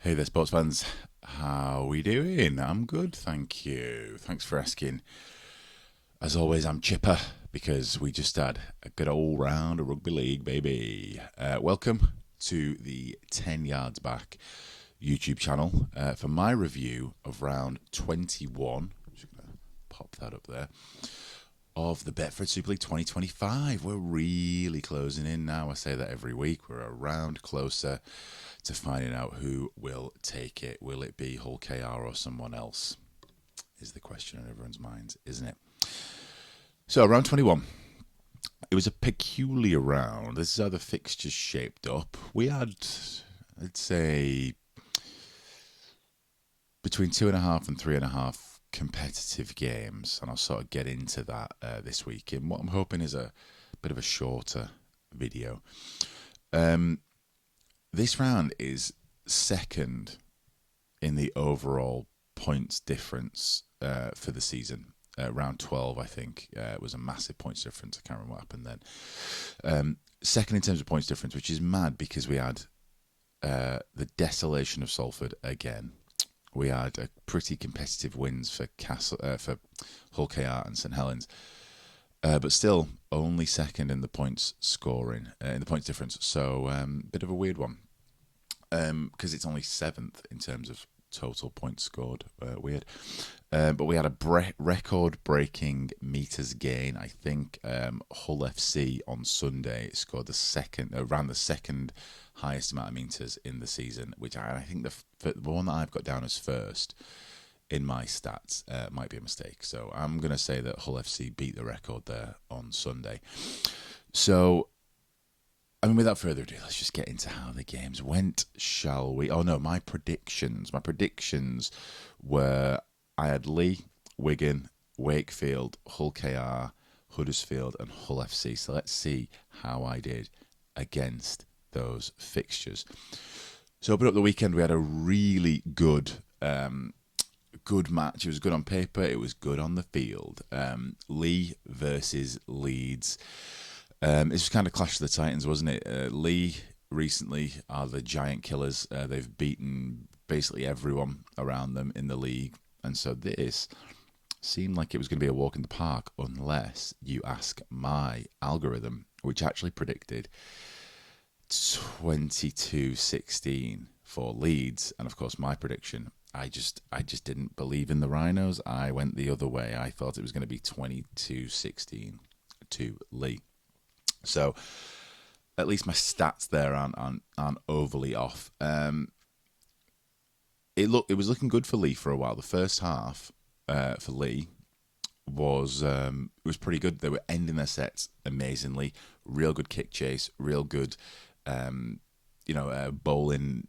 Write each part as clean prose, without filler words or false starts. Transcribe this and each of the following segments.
Hey there, sports fans. How we doing? I'm good, thank you. Thanks for asking. As always, I'm chipper because we just had a good old round of rugby league, baby. Welcome to the 10 Yards Back YouTube channel for my review of round 21. I'm just going to pop that up there. Of the Betfred Superleague 2025. We're really closing in now. I say that every week. We're a round closer to finding out who will take it. Will it be Hull KR or someone else? Is the question on everyone's minds, isn't it? So, round 21. It was a peculiar round. This is how the fixtures shaped up. We had, I'd say, between 2.5 and 3.5 competitive games, and I'll sort of get into that this week. And what I'm hoping is a bit of a shorter video. This round is second in the overall points difference for the season. Round 12, I think, was a massive points difference. I can't remember what happened then. Second in terms of points difference, which is mad because we had the desolation of Salford again. We had a pretty competitive wins for Hull KR and St Helens, but still only second in the points scoring, in the points difference. So bit of a weird one because it's only seventh in terms of total points scored. Weird, but we had a record-breaking meters gain. I think Hull FC on Sunday scored around the second highest amount of meters in the season, which I think the one that I've got down as first in my stats might be a mistake. So I'm going to say that Hull FC beat the record there on Sunday. So, I mean, without further ado, let's just get into how the games went, shall we? Oh no, my predictions. My predictions were I had Leigh, Wigan, Wakefield, Hull KR, Huddersfield and Hull FC. So let's see how I did against those fixtures. So open up the weekend, we had a really good match. It was good on paper, it was good on the field. Leigh versus Leeds. It was kind of Clash of the Titans, wasn't it? Leigh recently are the giant killers. They've beaten basically everyone around them in the league. And so this seemed like it was going to be a walk in the park unless you ask my algorithm, which actually predicted 22-16 for Leeds. And of course, my prediction, I just didn't believe in the Rhinos. I went the other way. I thought it was going to be 22-16 to Leigh. So at least my stats there aren't overly off. It was looking good for Leigh for a while. The first half for Leigh was pretty good. They were ending their sets amazingly. Real good kick chase. Real good, bowling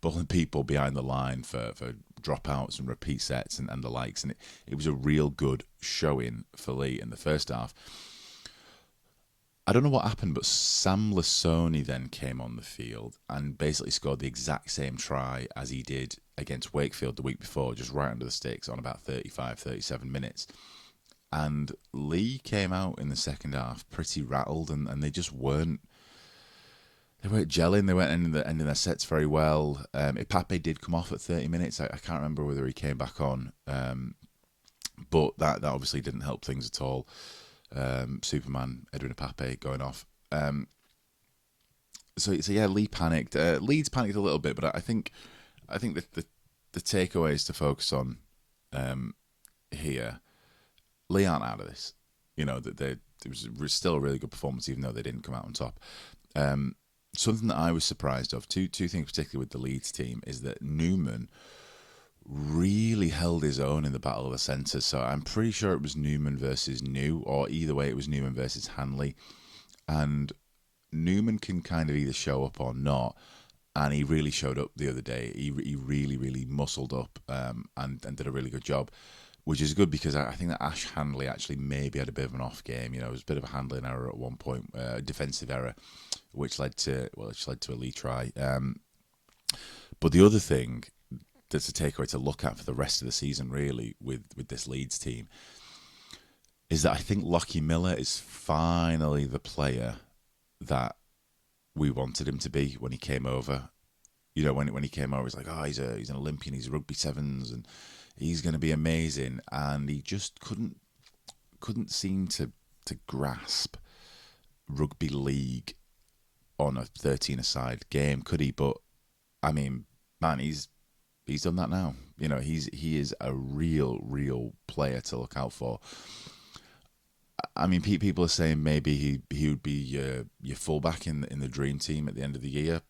bowling people behind the line for dropouts and repeat sets and the likes. And it was a real good showing for Leigh in the first half. I don't know what happened, but Sam Lasoni then came on the field and basically scored the exact same try as he did against Wakefield the week before, just right under the sticks on about 35, 37 minutes. And Leigh came out in the second half pretty rattled, and they just weren't gelling. They weren't ending their sets very well. Ipape did come off at 30 minutes. I can't remember whether he came back on, but that obviously didn't help things at all. Superman Edwin Ipape going off. So yeah, Leigh panicked. Leeds panicked a little bit, but I think the takeaways to focus on here. Leigh aren't out of this. It was still a really good performance, even though they didn't come out on top. Something that I was surprised of, two things particularly with the Leeds team, is that Newman really held his own in the battle of the centres. So I'm pretty sure it was Newman versus New, or either way it was Newman versus Hanley. And Newman can kind of either show up or not, and he really showed up the other day. He really, really muscled up and did a really good job, which is good because I think that Ash Hanley actually maybe had a bit of an off game. It was a bit of a handling error at one point, a defensive error, which led to a Leigh try. But the other thing that's a takeaway to look at for the rest of the season, really, with this Leeds team, is that I think Lockie Miller is finally the player that we wanted him to be when he came over. You know, when he came over, he's like, oh, he's an Olympian, he's rugby sevens, and he's going to be amazing. And he just couldn't seem to grasp rugby league on a 13-a-side game, could he? But I mean, man, he's done that now. You know, he is a real player to look out for. I mean, people are saying maybe he would be your fullback in the dream team at the end of the year.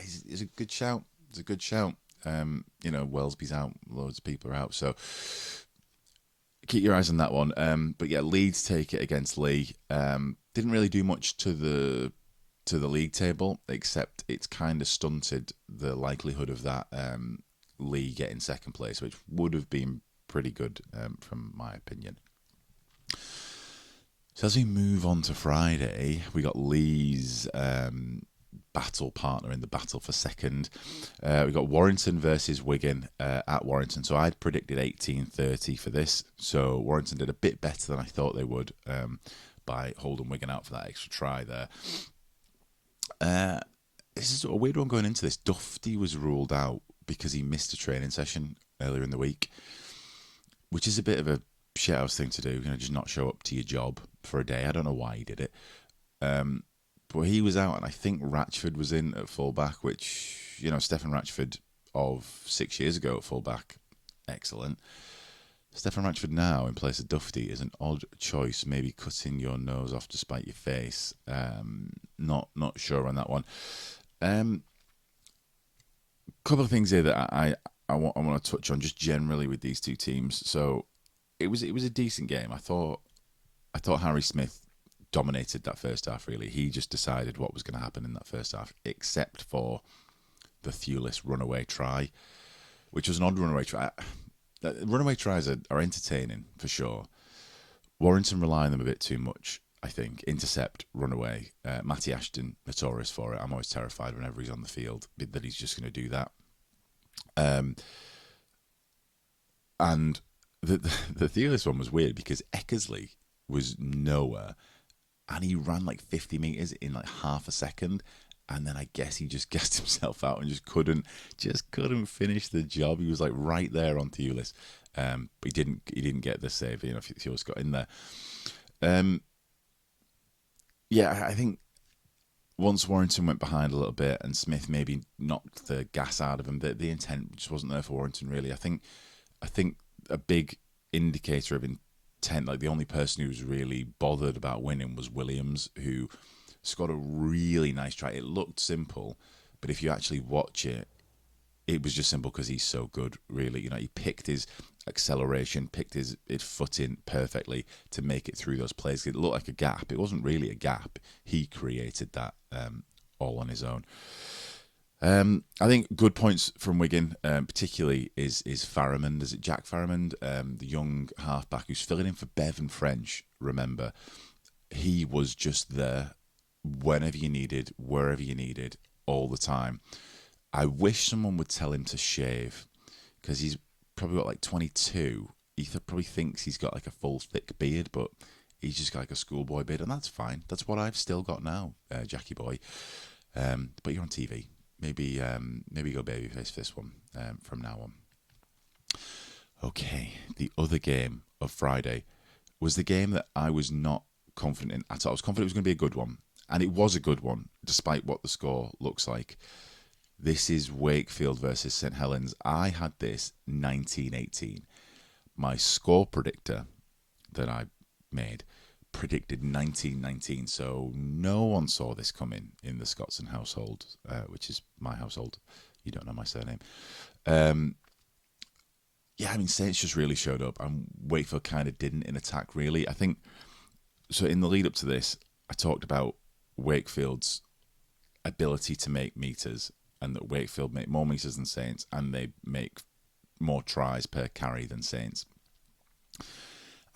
He's a good shout. It's a good shout. You know, Wellesby's out, loads of people are out, so keep your eyes on that one. But yeah, Leeds take it against Leigh. Didn't really do much to the league table, except it's kind of stunted the likelihood of that Leigh getting second place, which would have been pretty good from my opinion. So as we move on to Friday, we got Leigh's battle partner in the battle for second. We got Warrington versus Wigan at Warrington. So I'd predicted 18-30 for this. So Warrington did a bit better than I thought they would by holding Wigan out for that extra try there. This is a weird one going into this. Dufty was ruled out because he missed a training session earlier in the week, which is a bit of a shithouse thing to do. You know, just not show up to your job for a day. I don't know why he did it. But he was out, and I think Ratchford was in at fullback, which, you know, Stefan Ratchford of 6 years ago at fullback, excellent. Stefan Ratchford now in place of Dufty is an odd choice, maybe cutting your nose off to spite your face. Not sure on that one. Couple of things here that I want to touch on just generally with these two teams. So it was a decent game. I thought Harry Smith dominated that first half, really. He just decided what was going to happen in that first half, except for the Thewlis runaway try, which was an odd runaway try. Runaway tries are entertaining, for sure. Warrington rely on them a bit too much, I think. Intercept, runaway. Matty Ashton, notorious for it. I'm always terrified whenever he's on the field that he's just going to do that. And the Thewlis one was weird because Eckersley was nowhere, and he ran like 50 metres in like half a second, and then I guess he just gassed himself out and just couldn't finish the job. He was like right there on Thewlis, but he didn't get the save. You know, if Thewlis got in there. Yeah, I think once Warrington went behind a little bit and Smith maybe knocked the gas out of him, the intent just wasn't there for Warrington, really. I think a big indicator of intent, like the only person who was really bothered about winning was Williams, who scored a really nice try. It looked simple, but if you actually watch it, it was just simple because he's so good, really. You know, he picked his acceleration, picked his foot in perfectly to make it through those plays. It looked like a gap. It wasn't really a gap. He created that all on his own. I think good points from Wigan, particularly is Farrimond. Is it Jack Farrimond, the young halfback who's filling in for Bevan French? Remember, he was just there whenever you needed, wherever you needed, all the time. I wish someone would tell him to shave, because he's probably got like 22. He probably thinks he's got like a full thick beard, but he's just got like a schoolboy beard, and that's fine. That's what I've still got now, Jackie boy. But you're on TV. Maybe go babyface for this one from now on. Okay, the other game of Friday was the game that I was not confident in at all. I was confident it was going to be a good one, and it was a good one, despite what the score looks like. This is Wakefield versus St Helens. I had this 1918. My score predictor that I made predicted 1919, so no one saw this coming in the Scottson household, which is my household. You don't know my surname. Yeah, I mean, Saints just really showed up, and Wakefield kind of didn't in attack, really. I think, so in the lead up to this, I talked about Wakefield's ability to make meters, and that Wakefield make more meters than Saints, and they make more tries per carry than Saints.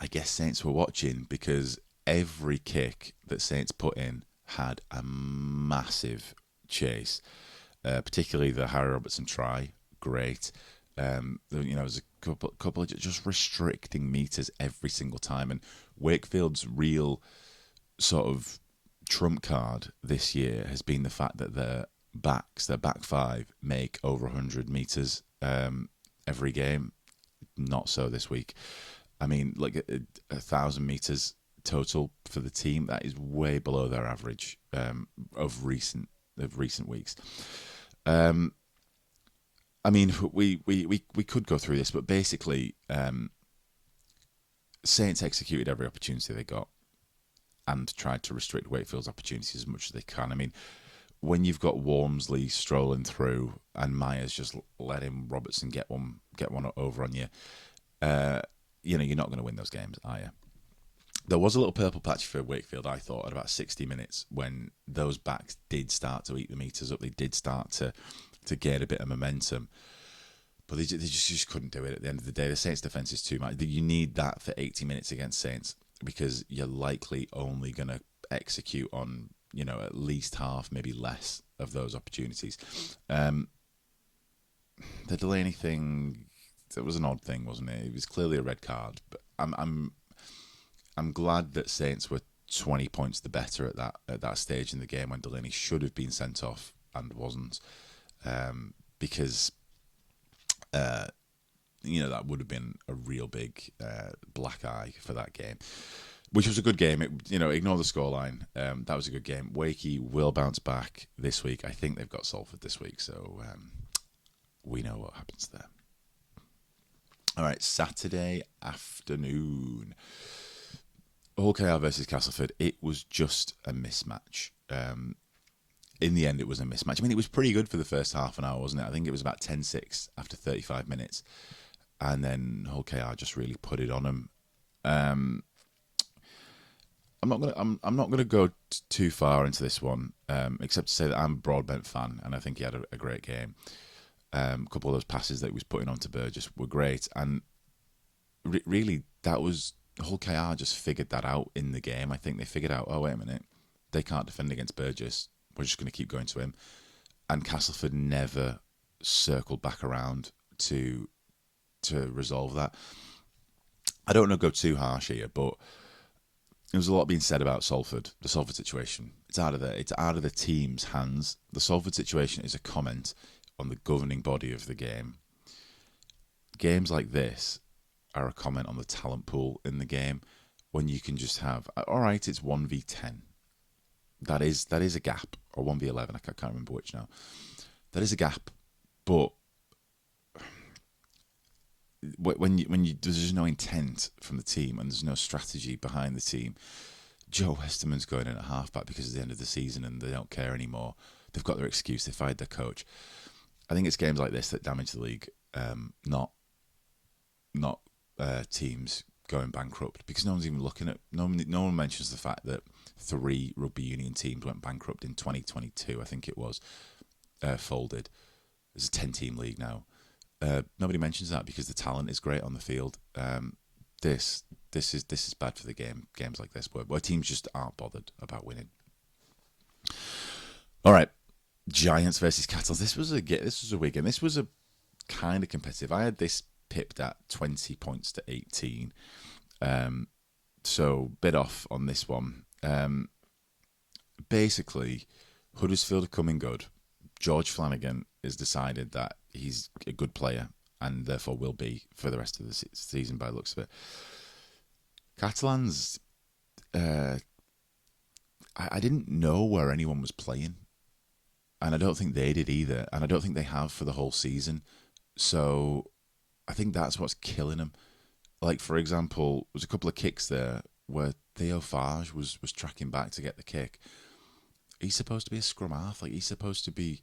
I guess Saints were watching, because every kick that Saints put in had a massive chase, particularly the Harry Robertson try. Great. There was a couple of just restricting meters every single time, and Wakefield's real sort of trump card this year has been the fact that they're backs, their back five, make over 100 metres every game. Not so this week. I mean, like 1,000 metres total for the team. That is way below their average of recent weeks. I mean, we could go through this, but basically, Saints executed every opportunity they got and tried to restrict Wakefield's opportunities as much as they can. I mean, when you've got Walmsley strolling through and Myers just letting Robertson get one over on you, you're not going to win those games, are you? There was a little purple patch for Wakefield, I thought, at about 60 minutes when those backs did start to eat the meters up. They did start to gain a bit of momentum. But they just couldn't do it at the end of the day. The Saints' defence is too much. You need that for 80 minutes against Saints because you're likely only going to execute on, at least half, maybe less of those opportunities. The Delaney thing, it was an odd thing, wasn't it? It was clearly a red card. But I'm glad that Saints were 20 points the better at that stage in the game when Delaney should have been sent off and wasn't, because that would have been a real big black eye for that game, which was a good game. Ignore the scoreline. That was a good game. Wakey will bounce back this week. I think they've got Salford this week, so we know what happens there. All right, Saturday afternoon. Hull KR versus Castleford. It was just a mismatch. In the end, it was a mismatch. I mean, it was pretty good for the first half an hour, wasn't it? I think it was about 10-6 after 35 minutes. And then Hull KR just really put it on them. I'm not gonna go too far into this one, except to say that I'm a Broadbent fan, and I think he had a great game. A couple of those passes that he was putting onto Burgess were great, and really that was Hull KR just figured that out in the game. I think they figured out, oh wait a minute, they can't defend against Burgess. We're just going to keep going to him, and Castleford never circled back around to resolve that. I don't want to go too harsh here, but there was a lot being said about Salford, the Salford situation. It's out of the team's hands. The Salford situation is a comment on the governing body of the game. Games like this are a comment on the talent pool in the game when you can just have, all right, it's 1v10. That is a gap, or 1v11, I can't remember which now. That is a gap, but when you there's just no intent from the team and there's no strategy behind the team. Joe Westerman's going in at halfback because it's the end of the season and they don't care anymore. They've got their excuse. They fired their coach. I think it's games like this that damage the league, not teams going bankrupt, because no one's even looking at. No one mentions the fact that 3 rugby union teams went bankrupt in 2022. I think it was folded. It's a 10-team league now. Nobody mentions that because the talent is great on the field. This is bad for the game. Games like this where teams just aren't bothered about winning. All right, Giants versus Catalans. This was a Wigan. This was a kind of competitive. I had this pipped at 20 points to 18. So bit off on this one. Basically, Huddersfield are coming good. George Flanagan has decided that he's a good player and therefore will be for the rest of the season by the looks of it. Catalans, I didn't know where anyone was playing. And I don't think they did either. And I don't think they have for the whole season. So I think that's what's killing them. Like, for example, there's a couple of kicks there where Theo Farge was tracking back to get the kick. He's supposed to be a scrum half. Like, he's supposed to be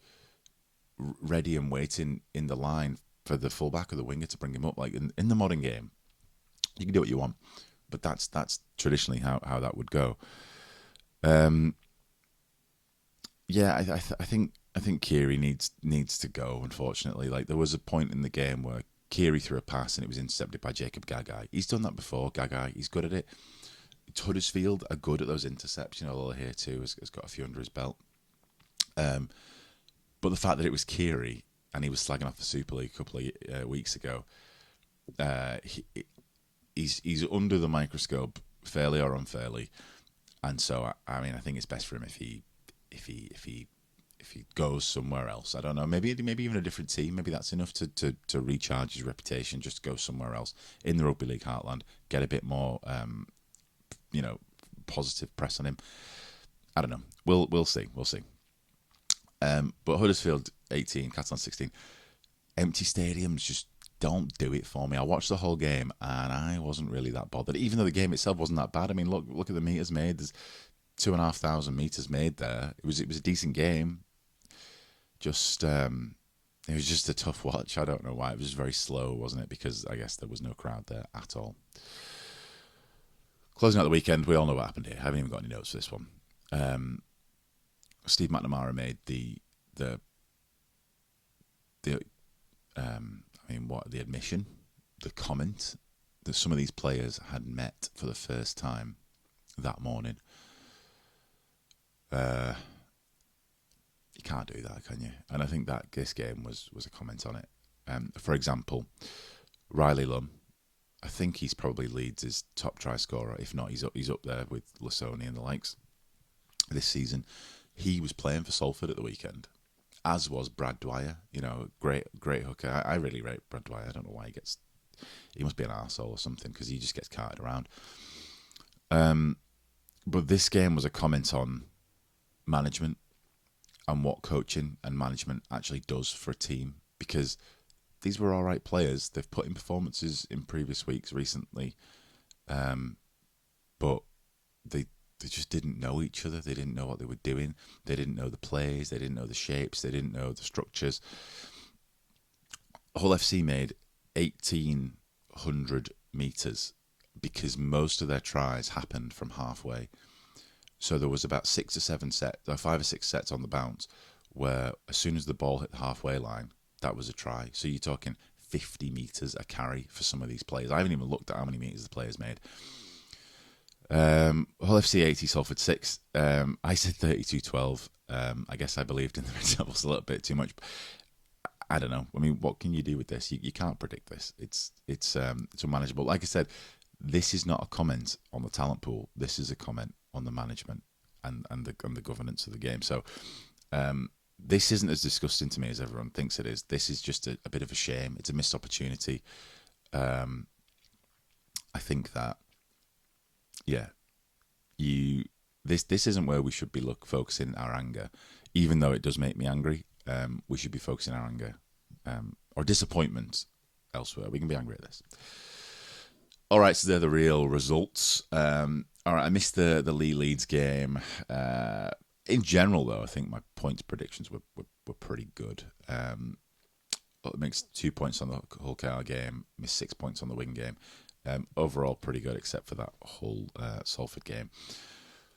ready and waiting in the line for the fullback or the winger to bring him up. Like, in the modern game, you can do what you want. But that's traditionally how that would go. Yeah, I think Keary needs to go, unfortunately. Like, there was a point in the game where Keary threw a pass and it was intercepted by Jacob Gagai. He's done that before, Gagai. He's good at it. Huddersfield are good at those intercepts. Lawler here too has got a few under his belt. But the fact that it was Keary and he was slagging off the Super League a couple of weeks ago, he's under the microscope, fairly or unfairly. And so, I mean, I think it's best for him if he if he goes somewhere else. I don't know. Maybe even a different team. Maybe that's enough to recharge his reputation. Just go somewhere else in the rugby league heartland. Get a bit more, positive press on him. I don't know. We'll see. We'll see. But Huddersfield 18, Catalans 16. Empty stadiums just don't do it for me. I watched the whole game and I wasn't really that bothered. Even though the game itself wasn't that bad. I mean, look at the meters made. There's 2,500 meters made there. It was a decent game. Just it was just a tough watch. I don't know why. It was very slow, wasn't it? Because I guess there was no crowd there at all. Closing out the weekend, we all know what happened here. I haven't even got any notes for this one. Steve McNamara made the admission, the comment that some of these players had met for the first time that morning. You can't do that, can you? And I think that this game was a comment on it. For example, Riley Lum, I think he's probably Leeds' top try scorer. If not, he's up there with Lasoni and the likes this season. He was playing for Salford at the weekend, as was Brad Dwyer. Great hooker. I really rate Brad Dwyer. I don't know why he must be an arsehole or something, because he just gets carted around. But this game was a comment on management and what coaching and management actually does for a team, because these were all right players. They've put in performances in previous weeks recently, but they just didn't know each other. They didn't know what they were doing. They didn't know the plays. They didn't know the shapes. They didn't know the structures. Hull FC made 1,800 metres because most of their tries happened from halfway. So there was about 5 or 6 sets on the bounce where as soon as the ball hit the halfway line, that was a try. So you're talking 50 metres a carry for some of these players. I haven't even looked at how many metres the players made. Hull FC 80, Salford 6. I said 32-12. I guess I believed in the results a little bit too much. I don't know. I mean, what can you do with this? You can't predict this. It's unmanageable. Like I said, this is not a comment on the talent pool. This is a comment on the management and the governance of the game. So this isn't as disgusting to me as everyone thinks it is. This is just a bit of a shame. It's a missed opportunity. I think that, this isn't where we should be focusing our anger, even though it does make me angry. We should be focusing our anger or disappointment elsewhere. We can be angry at this. All right, so they're the real results. All right, I missed the Leigh Leeds game. In general, though, I think my points predictions were pretty good. It makes 2 points on the Hull KR game, missed 6 points on the Wigan game. Overall, pretty good, except for that whole Salford game.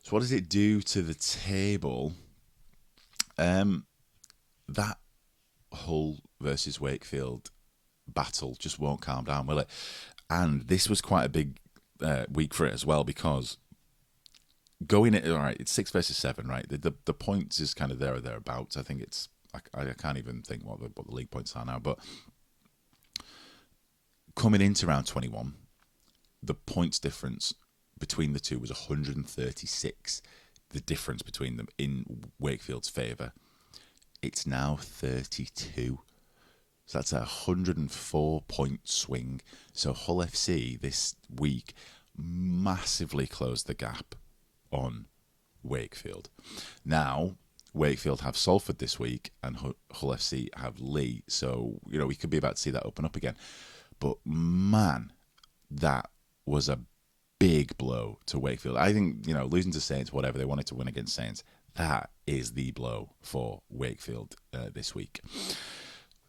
So what does it do to the table? That Hull versus Wakefield battle just won't calm down, will it? And this was quite a big week for it as well, because going it, all right, it's 6 versus 7, right? The points is kind of there or thereabouts. I think it's, I can't even think what the league points are now, but coming into round 21, the points difference between the two was 136. The difference between them in Wakefield's favour. It's now 32. So that's a 104-point swing. So Hull FC this week massively closed the gap on Wakefield. Now, Wakefield have Salford this week and Hull FC have Leigh. So, we could be about to see that open up again. But, man, that was a big blow to Wakefield. I think, losing to Saints, whatever, they wanted to win against Saints. That is the blow for Wakefield this week.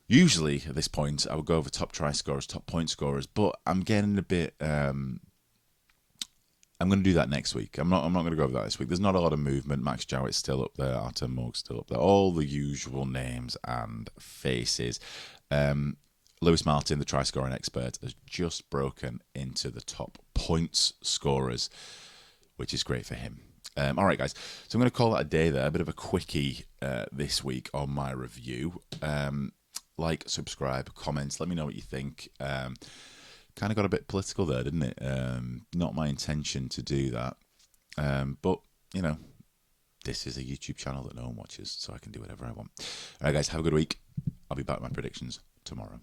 Usually, at this point, I would go over top try scorers, top point scorers, but I'm getting a bit... I'm going to do that next week. I'm not going to go over that this week. There's not a lot of movement. Max Jowett's still up there. Artem Morg's still up there. All the usual names and faces. Lewis Martin, the try scoring expert, has just broken into the top points scorers, which is great for him. All right, guys. So I'm going to call that a day there. A bit of a quickie this week on my review. Like, subscribe, comments. Let me know what you think. Kind of got a bit political there, didn't it? Not my intention to do that. But, this is a YouTube channel that no one watches, so I can do whatever I want. All right, guys, have a good week. I'll be back with my predictions tomorrow.